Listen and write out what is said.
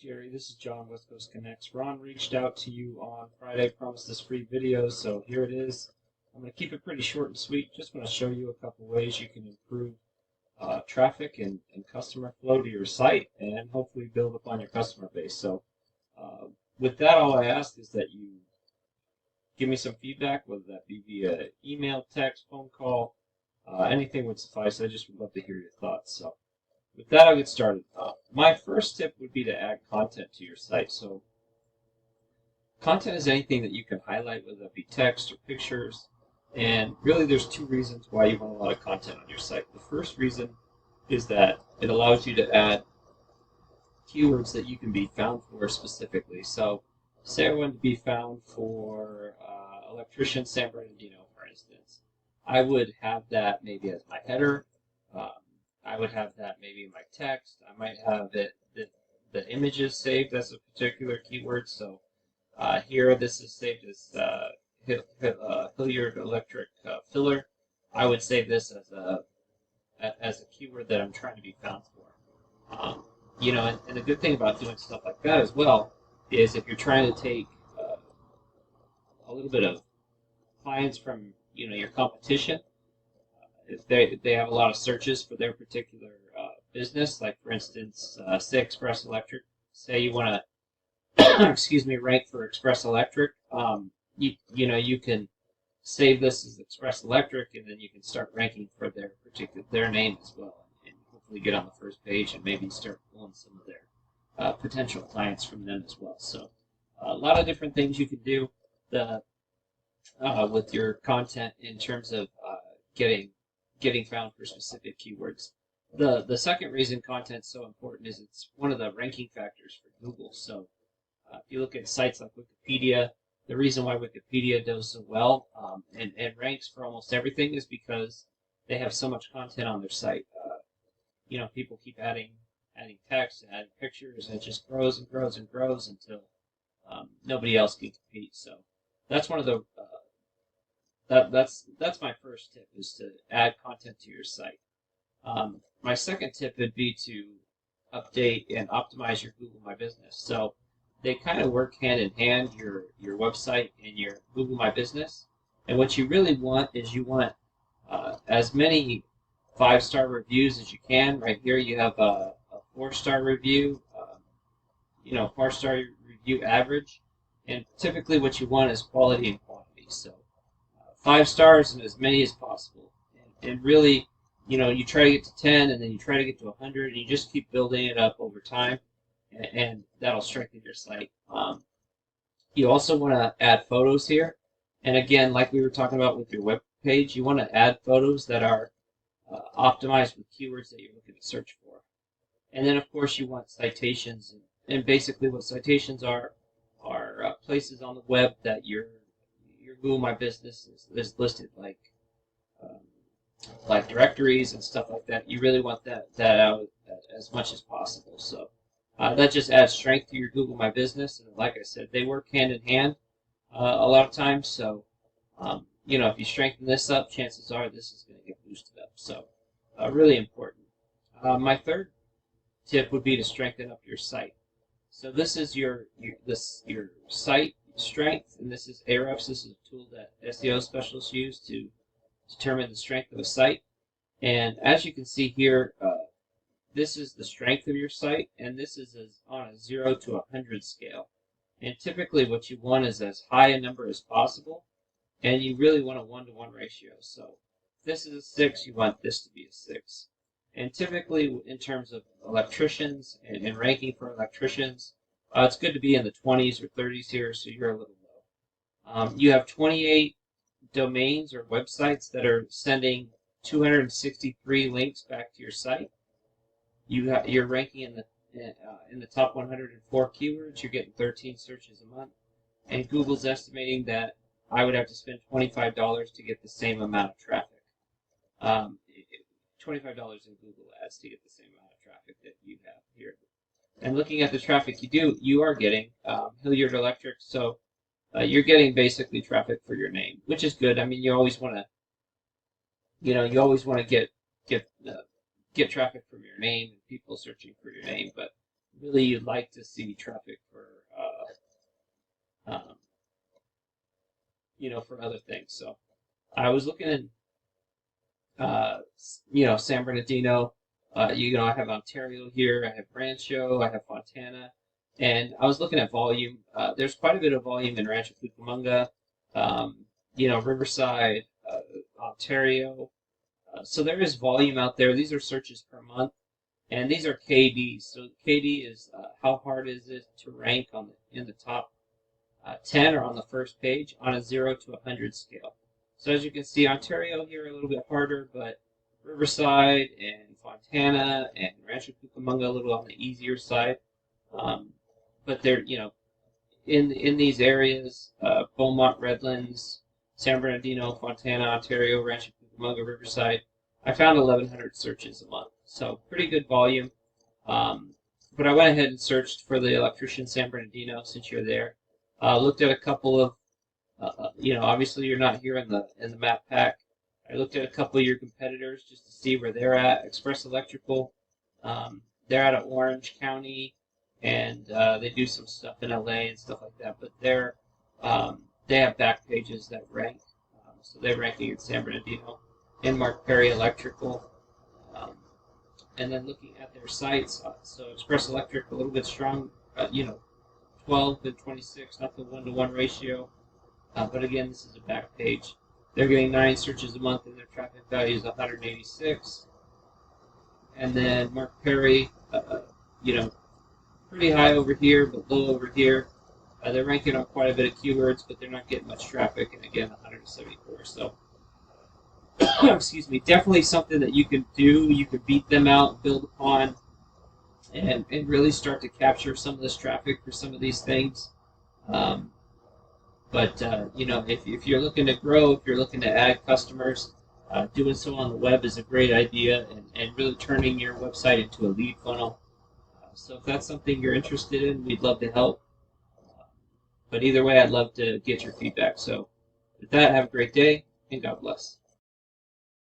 Jerry, this is John, West Coast Connects. Ron reached out to you on Friday, promised us free videos, so here it is. I'm going to keep it pretty short and sweet. Just want to show you a couple ways you can improve traffic and customer flow to your site and hopefully build upon your customer base. So with that, all I ask is that you give me some feedback, whether that be via email, text, phone call, anything would suffice. I just would love to hear your thoughts. So with that, I'll get started. My first tip would be to add content to your site. So content is anything that you can highlight, whether that be text or pictures. And really, there's two reasons why you want a lot of content on your site. The first reason is that it allows you to add keywords that you can be found for specifically. So say I wanted to be found for electrician San Bernardino, for instance. I would have that maybe as my header. I would have that maybe in my text. I might have the images saved as a particular keyword. So here this is saved as Hillard electric filler. I would save this as a keyword that I'm trying to be found for. And the good thing about doing stuff like that as well is if you're trying to take a little bit of clients from your competition. If they have a lot of searches for their particular business, like for instance, say Express Electric. Say you want to, excuse me, rank for Express Electric. You can save this as Express Electric, and then you can start ranking for their name as well, and hopefully get on the first page and maybe start pulling some of their potential clients from them as well. So a lot of different things you can do with your content in terms of getting found for specific keywords. The second reason content's so important is it's one of the ranking factors for Google. So if you look at sites like Wikipedia, the reason why Wikipedia does so well and ranks for almost everything is because they have so much content on their site. People keep adding text and adding pictures, and it just grows and grows and grows until nobody else can compete. So that's one of the that's my first tip, is to add content to your site. My second tip would be to update and optimize your Google My Business. So they kind of work hand in hand, your website and your Google My Business. And what you really want is you want as many 5-star reviews as you can. Right here you have a 4-star review, 4-star review average. And typically what you want is quality and quantity. So 5 stars and as many as possible. And really, you try to get to 10, and then you try to get to 100, and you just keep building it up over time, and that'll strengthen your site. You also want to add photos here. And again, like we were talking about with your web page, you want to add photos that are optimized with keywords that you're looking to search for. And then, of course, you want citations. And basically what citations are places on the web that your Google My Business is listed, like directories and stuff like that. You really want that out as much as possible. So that just adds strength to your Google My Business. And like I said, they work hand in hand a lot of times. So if you strengthen this up, chances are this is going to get boosted up. So really important. My third tip would be to strengthen up your site. So this is your site strength, and this is Ahrefs. This is a tool that SEO specialists use to determine the strength of a site. And as you can see here, this is the strength of your site, and this is on a 0 to 100 scale. And typically what you want is as high a number as possible, and you really want a 1-to-1 ratio. So if this is a 6, you want this to be a 6. And typically in terms of electricians and ranking for electricians, it's good to be in the 20s or 30s here, so you're a little low. You have 28 domains or websites that are sending 263 links back to your site. You're ranking in the top 104 keywords. You're getting 13 searches a month, and Google's estimating that I would have to spend $25 to get the same amount of traffic. $25 in Google Ads to get the same amount of traffic that you have here. And looking at the traffic you are getting Hillard Electric, so you're getting basically traffic for your name, which is good. I mean, you always want to get traffic from your name and people searching for your name, but really you'd like to see traffic for um, for other things. So I was looking at San Bernardino. I have Ontario here. I have Rancho. I have Fontana, and I was looking at volume. There's quite a bit of volume in Rancho Cucamonga, Riverside, Ontario. So there is volume out there. These are searches per month, and these are KDs. So KD is how hard is it to rank in the top 10 or on the first page on a 0 to 100 scale. So as you can see, Ontario here a little bit harder, but Riverside and Fontana and Rancho Cucamonga a little on the easier side. But they're, in these areas, Beaumont, Redlands, San Bernardino, Fontana, Ontario, Rancho Cucamonga, Riverside, I found 1,100 searches a month. So pretty good volume. But I went ahead and searched for the electrician San Bernardino since you're there. Looked at a couple of, obviously you're not here in the map pack. I looked at a couple of your competitors just to see where they're at. Express Electrical, they're out of Orange County, and they do some stuff in LA and stuff like that. But they have back pages that rank, so they're ranking in San Bernardino. And Mark Perry Electrical, and then looking at their sites. So Express Electric a little bit strong, 12 to 26, not the 1-to-1 ratio. But again, this is a back page. They're getting 9 searches a month, and their traffic value is 186. And then Mark Perry, pretty high over here, but low over here. They're ranking on quite a bit of keywords, but they're not getting much traffic, and again, 174. So, excuse me, definitely something that you can do. You can beat them out, build upon, and really start to capture some of this traffic for some of these things. But if you're looking to grow, if you're looking to add customers, doing so on the web is a great idea, and really turning your website into a lead funnel. So if that's something you're interested in, we'd love to help. But either way, I'd love to get your feedback. So with that, have a great day, and God bless.